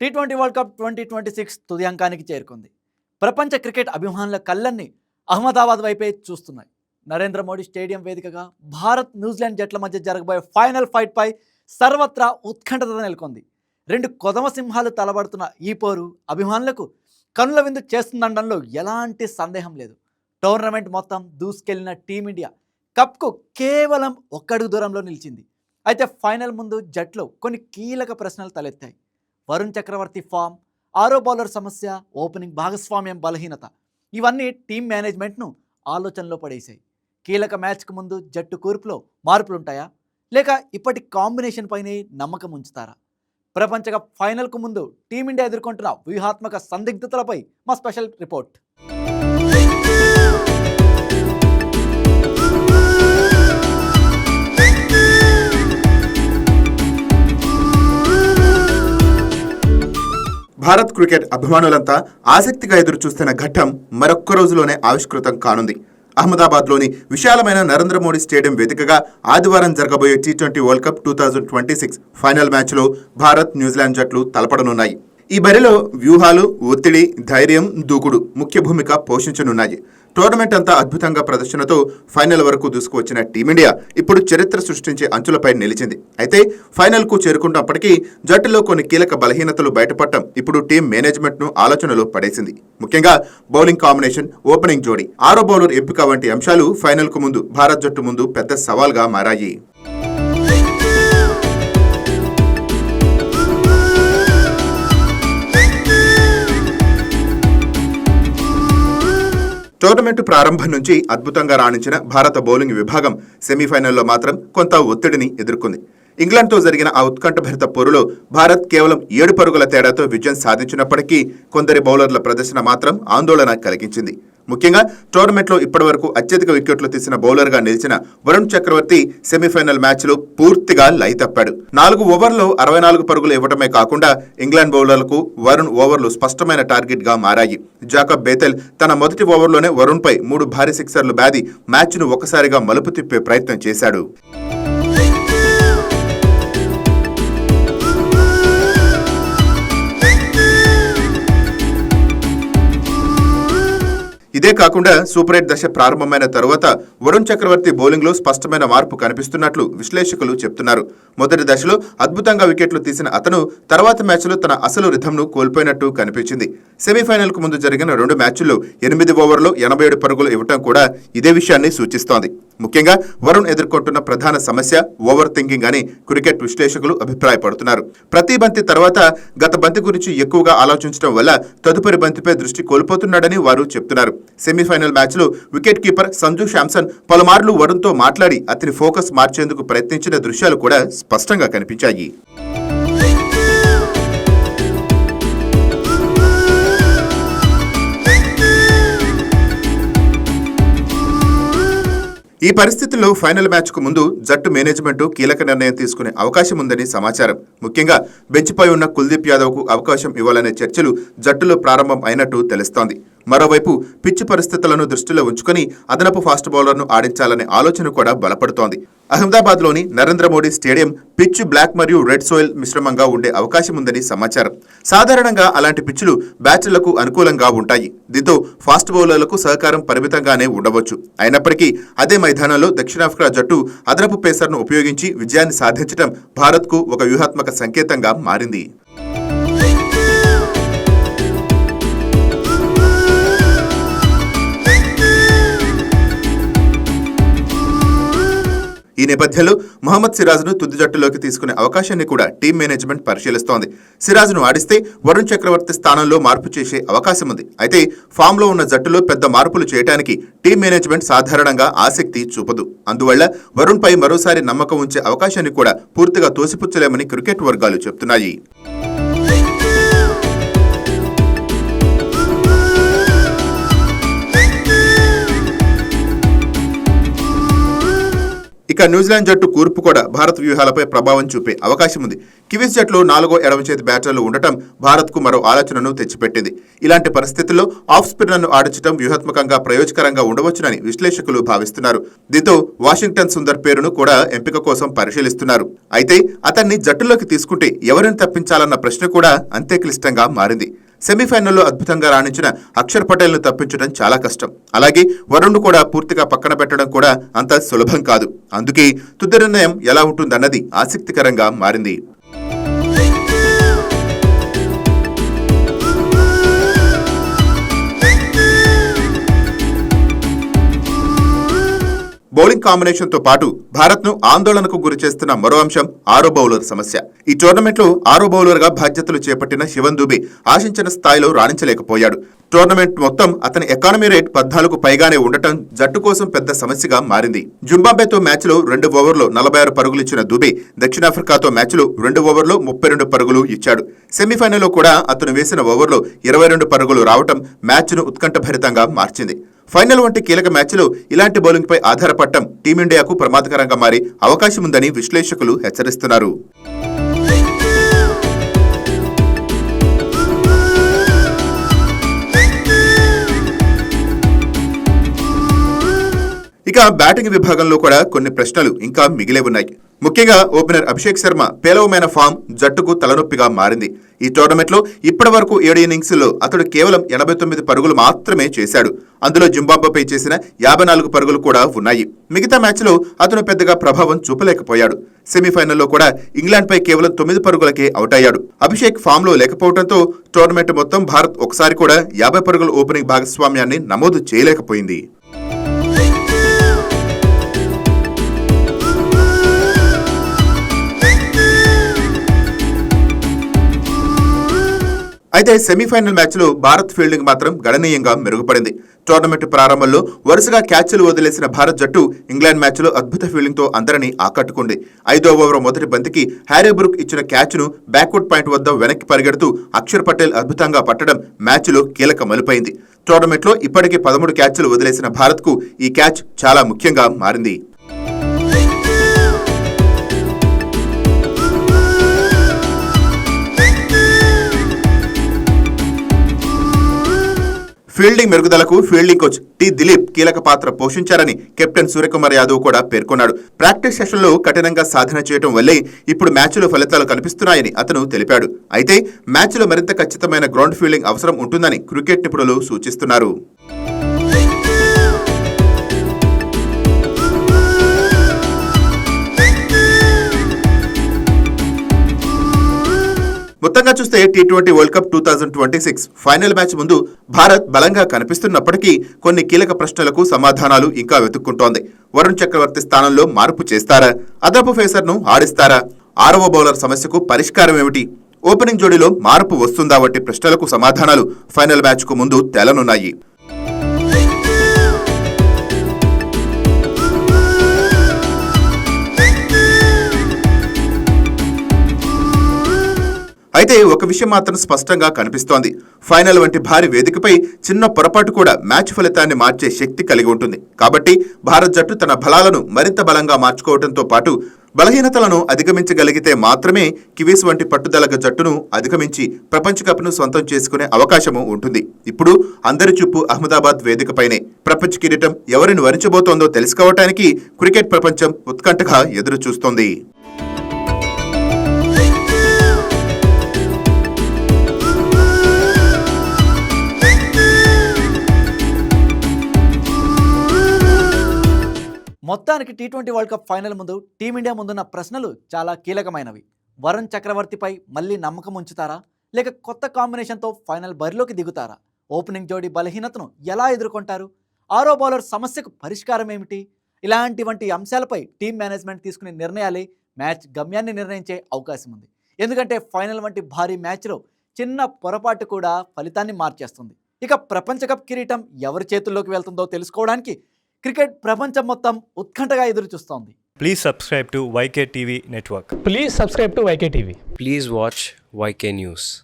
T20 world cup 2026 తుది అంకానికి చేరుకుంది. ప్రపంచ క్రికెట్ అభిమానుల కళ్ళన్నీ అహ్మదాబాద్ వైపే చూస్తున్నాయి. నరేంద్ర మోడీ స్టేడియం వేదికగా భారత్ న్యూజిలాండ్ జట్ల మధ్య జరగబోయే ఫైనల్ ఫైట్పై సర్వత్రా ఉత్కంఠత నెలకొంది. రెండు కొదమ సింహాలు తలబడుతున్న ఈ పోరు అభిమానులకు కనుల విందు చేస్తుందనడంలో ఎలాంటి సందేహం లేదు. టోర్నమెంట్ మొత్తం దూసుకెళ్లిన టీమిండియా కప్కు కేవలం ఒక్కడుగు దూరంలో నిలిచింది. అయితే ఫైనల్ ముందు జట్లో కొన్ని కీలక ప్రశ్నలు తలెత్తాయి. వరుణ్ చక్రవర్తి ఫామ్, ఆరో బౌలర్ సమస్య, ఓపెనింగ్ భాగస్వామ్యం బలహీనత ఇవన్నీ టీం మేనేజ్మెంట్ను ఆలోచనలో పడేశాయి. కీలక మ్యాచ్కు ముందు జట్టు కూర్పులో మార్పులుంటాయా, లేక ఇప్పటి కాంబినేషన్ పైనే నమ్మకం ఉంచుతారా? ప్రపంచ కప్ ఫైనల్కు ముందు టీమిండియా ఎదుర్కొంటున్న వ్యూహాత్మక సందిగ్ధతలపై మా స్పెషల్ రిపోర్ట్. భారత్ క్రికెట్ అభిమానులంతా ఆసక్తిగా ఎదురుచూస్తున్న ఘట్టం మరొక్క రోజులోనే ఆవిష్కృతం కానుంది. అహ్మదాబాద్లోని విశాలమైన నరేంద్ర మోడీ స్టేడియం వేదికగా ఆదివారం జరగబోయే టీ20 వరల్డ్ కప్ 2026 ఫైనల్ మ్యాచ్లో భారత్ న్యూజిలాండ్ జట్లు తలపడనున్నాయి. ఈ బరిలో వ్యూహాలు, ఒత్తిడి, ధైర్యం, దూకుడు ముఖ్య భూమిక పోషించనున్నాయి. టోర్నమెంట్ అంతా అద్భుతంగా ప్రదర్శనతో ఫైనల్ వరకు దూసుకువచ్చిన టీమిండియా ఇప్పుడు చరిత్ర సృష్టించే అంచులపై నిలిచింది. అయితే ఫైనల్కు చేరుకున్నప్పటికీ జట్టులో కొన్ని కీలక బలహీనతలు బయటపడటం ఇప్పుడు టీం మేనేజ్మెంట్ను ఆలోచనలో పడేసింది. ముఖ్యంగా బౌలింగ్ కాంబినేషన్, ఓపెనింగ్ జోడీ, ఆరో బౌలర్ ఎంపిక వంటి అంశాలు ఫైనల్కు ముందు భారత్ జట్టు ముందు పెద్ద సవాల్గా మారాయి. టోర్నమెంట్ ప్రారంభం నుంచి అద్భుతంగా రాణించిన భారత బౌలింగ్ విభాగం సెమీఫైనల్లో మాత్రం కొంత ఒత్తిడిని ఎదుర్కొంది. ఇంగ్లాండ్తో జరిగిన ఆ ఉత్కంఠభరిత పోరులో భారత్ కేవలం 7 పరుగుల తేడాతో విజయం సాధించినప్పటికీ కొందరి బౌలర్ల ప్రదర్శన మాత్రం ఆందోళన కలిగించింది. ముఖ్యంగా టోర్నమెంట్లో ఇప్పటివరకు అత్యధిక వికెట్లు తీసిన బౌలర్గా నిలిచిన వరుణ్ చక్రవర్తి సెమీఫైనల్ మ్యాచ్లో పూర్తిగా లై తప్పాడు. 4 ఓవర్లలో 64 పరుగులు ఇవ్వడమే కాకుండా ఇంగ్లాండ్ బౌలర్లకు వరుణ్ ఓవర్లు స్పష్టమైన టార్గెట్గా మారాయి. జాకబ్ బేతెల్ తన మొదటి ఓవర్లోనే వరుణ్పై 3 భారీ సిక్సర్లు బాది మ్యాచ్ను ఒకసారిగా మలుపు తిప్పే ప్రయత్నం చేశాడు. ఇదే కాకుండా సూపర్ 8 దశ ప్రారంభమైన తరువాత వరుణ్ చక్రవర్తి బౌలింగ్లో స్పష్టమైన మార్పు కనిపిస్తున్నట్లు విశ్లేషకులు చెప్తున్నారు. మొదటి దశలో అద్భుతంగా వికెట్లు తీసిన అతను తర్వాత మ్యాచ్లో తన అసలు రిథంను కోల్పోయినట్టు కనిపించింది. సెమీఫైనల్కు ముందు జరిగిన 2 మ్యాచ్ల్లో 8 ఓవర్లో 87 పరుగులు ఇవ్వటం కూడా ఇదే విషయాన్ని సూచిస్తోంది. ముఖ్యంగా వరుణ్ ఎదుర్కొంటున్న ప్రధాన సమస్య ఓవర్ థింకింగ్ అని క్రికెట్ విశ్లేషకులు అభిప్రాయపడుతున్నారు. ప్రతి బంతి తర్వాత గత బంతి గురించి ఎక్కువగా ఆలోచించడం వల్ల తదుపరి బంతిపై దృష్టి కోల్పోతున్నాడని వారు చెప్తున్నారు. సెమీఫైనల్ మ్యాచ్లో వికెట్ కీపర్ సంజు శాంసన్ పలుమార్లు వరుణ్తో మాట్లాడి అతని ఫోకస్ మార్చేందుకు ప్రయత్నించిన దృశ్యాలు కూడా స్పష్టంగా కనిపించాయి. ఈ పరిస్థితుల్లో ఫైనల్ మ్యాచ్కు ముందు జట్టు మేనేజ్మెంట్ కీలక నిర్ణయం తీసుకునే అవకాశం ఉందని సమాచారం. ముఖ్యంగా బెంచ్పై ఉన్న కుల్దీప్ యాదవ్కు అవకాశం ఇవ్వాలనే చర్చలు జట్టులో ప్రారంభం అయినట్టు తెలుస్తోంది. మరోవైపు పిచ్ పరిస్థితులను దృష్టిలో ఉంచుకుని అదనపు ఫాస్ట్ బౌలర్ను ఆడించాలనే ఆలోచన కూడా బలపడుతోంది. అహ్మదాబాద్లోని Narendra Modi stadium pitch black మరియు రెడ్ సోయిల్ మిశ్రమంగా ఉండే అవకాశం ఉందని సమాచారం. సాధారణంగా అలాంటి పిచ్చులు బ్యాటర్లకు అనుకూలంగా ఉంటాయి. దీంతో ఫాస్ట్ బౌలర్లకు సహకారం పరిమితంగానే ఉండవచ్చు. అయినప్పటికీ అదే మైదానంలో దక్షిణాఫ్రికా జట్టు అదనపు పేసర్ను ఉపయోగించి విజయాన్ని సాధించడం భారత్కు ఒక వ్యూహాత్మక సంకేతంగా మారింది. ఈ నేపథ్యంలో మహమ్మద్ సిరాజ్ను తుది జట్టులోకి తీసుకునే అవకాశాన్ని కూడా టీం మేనేజ్మెంట్ పరిశీలిస్తోంది. సిరాజ్ను ఆడిస్తే వరుణ్ చక్రవర్తి స్థానంలో మార్పు చేసే అవకాశం ఉంది. అయితే ఫామ్లో ఉన్న జట్టులో పెద్ద మార్పులు చేయడానికి టీం మేనేజ్మెంట్ సాధారణంగా ఆసక్తి చూపదు. అందువల్ల వరుణ్పై మరోసారి నమ్మకం ఉంచే అవకాశాన్ని కూడా పూర్తిగా తోసిపుచ్చలేమని క్రికెట్ వర్గాలు చెబుతున్నాయి. ఇక న్యూజిలాండ్ జట్టు కూర్పు కూడా భారత్ వ్యూహాలపై ప్రభావం చూపే అవకాశం ఉంది. కివీస్ జట్లో 4వ ఎడమ చేతి బ్యాటర్లు ఉండటం భారత్కు మరో ఆలోచనను తెచ్చిపెట్టింది. ఇలాంటి పరిస్థితుల్లో ఆఫ్ స్పిన్నర్ను ఆడించడం వ్యూహాత్మకంగా ప్రయోజకరంగా ఉండవచ్చునని విశ్లేషకులు భావిస్తున్నారు. దీంతో వాషింగ్టన్ సుందర్ పేరును కూడా ఎంపిక కోసం పరిశీలిస్తున్నారు. అయితే అతన్ని జట్టులోకి తీసుకుంటే ఎవరిని తప్పించాలన్న ప్రశ్న కూడా అంతే క్లిష్టంగా మారింది. సెమీఫైనల్లో అద్భుతంగా రాణించిన అక్షర్ పటేల్ను తప్పించడం చాలా కష్టం. అలాగే వరుణ్ను కూడా పూర్తిగా పక్కన పెట్టడం కూడా అంత సులభం కాదు. అందుకే తుది నిర్ణయం ఎలా ఉంటుందన్నది ఆసక్తికరంగా మారింది. బౌలింగ్ కాంబినేషన్తో పాటు భారత్ను ఆందోళనకు గురి చేస్తున్న మరో అంశం 6వ బౌలర్ సమస్య. ఈ టోర్నమెంట్లో 6వ బౌలర్గా బాధ్యతలు చేపట్టిన శివన్ దుబే ఆశించిన స్థాయిలో రాణించలేకపోయాడు. టోర్నమెంట్ మొత్తం అతని ఎకానమీ రేట్ 14కు పైగానే ఉండటం జట్టు కోసం పెద్ద సమస్యగా మారింది. జింబాబ్వేతో మ్యాచ్లో 2 ఓవర్లో 46 పరుగులు ఇచ్చిన దుబే దక్షిణాఫ్రికాతో మ్యాచ్లో 2 ఓవర్లో 32 పరుగులు ఇచ్చాడు. సెమీఫైనల్లో కూడా అతను వేసిన ఓవర్లో 22 పరుగులు రావటం మ్యాచ్ను ఉత్కంఠభరితంగా మార్చింది. ఫైనల్ వంటి కీలక మ్యాచ్లో ఇలాంటి బౌలింగ్పై ఆధారపడటం టీమిండియాకు ప్రమాదకరంగా మారే అవకాశం ఉందని విశ్లేషకులు హెచ్చరిస్తున్నారు. ఇక బ్యాటింగ్ విభాగంలో కూడా కొన్ని ప్రశ్నలు ఇంకా మిగిలే ఉన్నాయి. ముఖ్యంగా ఓపెనర్ అభిషేక్ శర్మ పేలవమైన ఫామ్ జట్టుకు తలనొప్పిగా మారింది. ఈ టోర్నమెంట్లో ఇప్పటి వరకు 7 ఇన్నింగ్స్లో అతడు కేవలం 89 పరుగులు మాత్రమే చేశాడు. అందులో జింబాబ్వేపై చేసిన 54 పరుగులు కూడా ఉన్నాయి. మిగతా మ్యాచ్లో అతను పెద్దగా ప్రభావం చూపలేకపోయాడు. సెమీఫైనల్లో కూడా ఇంగ్లాండ్పై కేవలం 9 పరుగులకే అవుట్ అయ్యాడు. అభిషేక్ ఫామ్లో లేకపోవడంతో టోర్నమెంట్ మొత్తం భారత్ ఒకసారి కూడా 50 పరుగుల ఓపెనింగ్ భాగస్వామ్యాన్ని నమోదు చేయలేకపోయింది. అయితే సెమీఫైనల్ మ్యాచ్లో భారత్ ఫీల్డింగ్ మాత్రం గణనీయంగా మెరుగుపడింది. టోర్నమెంట్ ప్రారంభంలో వరుసగా క్యాచ్లు వదిలేసిన భారత్ జట్టు ఇంగ్లాండ్ మ్యాచ్లో అద్భుత ఫీల్డింగ్తో అందరినీ ఆకట్టుకుంది. 5వ ఓవర్ మొదటి బంతికి హ్యారీ బ్రూక్ ఇచ్చిన క్యాచ్ను బ్యాక్వర్డ్ పాయింట్ వద్ద వెనక్కి పరిగెడుతూ అక్షర్ పటేల్ అద్భుతంగా పట్టడం మ్యాచ్లో కీలక మలుపైంది. టోర్నమెంట్లో ఇప్పటికే 13 క్యాచ్లు వదిలేసిన భారత్కు ఈ క్యాచ్ చాలా ముఖ్యంగా మారింది. ఫీల్డింగ్ మెరుగుదలకు ఫీల్డింగ్ కోచ్ టి దిలీప్ కీలక పాత్ర పోషించారని కెప్టెన్ సూర్యకుమార్ యాదవ్ కూడా పేర్కొన్నాడు. ప్రాక్టీస్ సెషన్లో కఠినంగా సాధన చేయడం వల్లే ఇప్పుడు మ్యాచ్లో ఫలితాలు కనిపిస్తున్నాయని అతను తెలిపాడు. అయితే మ్యాచ్లో మరింత ఖచ్చితమైన గ్రౌండ్ ఫీల్డింగ్ అవసరం ఉంటుందని క్రికెట్ నిపుణులు సూచిస్తున్నారు. మొత్తంగా చూస్తే T20 world cup 2026 final match ముందు భారత్ బలంగా కనిపిస్తున్నప్పటికీ కొన్ని కీలక ప్రశ్నలకు సమాధానాలు ఇంకా వెతుక్కుంటోంది. వరుణ్ చక్రవర్తి స్థానంలో మార్పు చేస్తారా? అదనపు ఫేసర్ను ఆడిస్తారా? 6వ బౌలర్ సమస్యకు పరిష్కారం ఏమిటి? ఓపెనింగ్ జోడీలో మార్పు వస్తుందా వంటి ప్రశ్నలకు సమాధానాలు ఫైనల్ మ్యాచ్కు ముందు తేలనున్నాయి. అయితే ఒక విషయం మాత్రం స్పష్టంగా కనిపిస్తోంది. ఫైనల్ వంటి భారీ వేదికపై చిన్న పొరపాటు కూడా మ్యాచ్ ఫలితాన్ని మార్చే శక్తి కలిగి ఉంటుంది. కాబట్టి భారత్ జట్టు తన బలాలను మరింత బలంగా మార్చుకోవడంతో పాటు బలహీనతలను అధిగమించగలిగితే మాత్రమే కివీస్ వంటి పట్టుదల జట్టును అధిగమించి ప్రపంచ కప్ను సొంతం చేసుకునే అవకాశము ఉంటుంది. ఇప్పుడు అందరి చూపు అహ్మదాబాద్ వేదికపైనే. ప్రపంచ కిరీటం ఎవరిని వరించబోతోందో తెలుసుకోవటానికి క్రికెట్ ప్రపంచం ఉత్కంఠగా ఎదురు చూస్తోంది. మొత్తానికి టీ20 వరల్డ్ కప్ ఫైనల్ ముందు టీమిండియా ముందున్న ప్రశ్నలు చాలా కీలకమైనవి. వరుణ్ చక్రవర్తిపై మళ్ళీ నమ్మకం ఉంచుతారా, లేక కొత్త కాంబినేషన్తో ఫైనల్ బరిలోకి దిగుతారా? ఓపెనింగ్ జోడీ బలహీనతను ఎలా ఎదుర్కొంటారు? 6వ బౌలర్ సమస్యకు పరిష్కారం ఏమిటి? ఇలాంటి అంశాలపై టీం మేనేజ్మెంట్ తీసుకునే నిర్ణయాలే మ్యాచ్ గమ్యాన్ని నిర్ణయించే అవకాశం ఉంది. ఎందుకంటే ఫైనల్ వంటి భారీ మ్యాచ్లో చిన్న పొరపాటు కూడా ఫలితాన్ని మార్చేస్తుంది. ఇక ప్రపంచ కప్ కిరీటం ఎవరి చేతుల్లోకి వెళ్తుందో తెలుసుకోవడానికి క్రికెట్ ప్రపంచం మొత్తం ఉత్కంఠగా ఎదురు చూస్తోంది. Please subscribe to YK TV Network. Please subscribe to YK TV. Please watch YK News.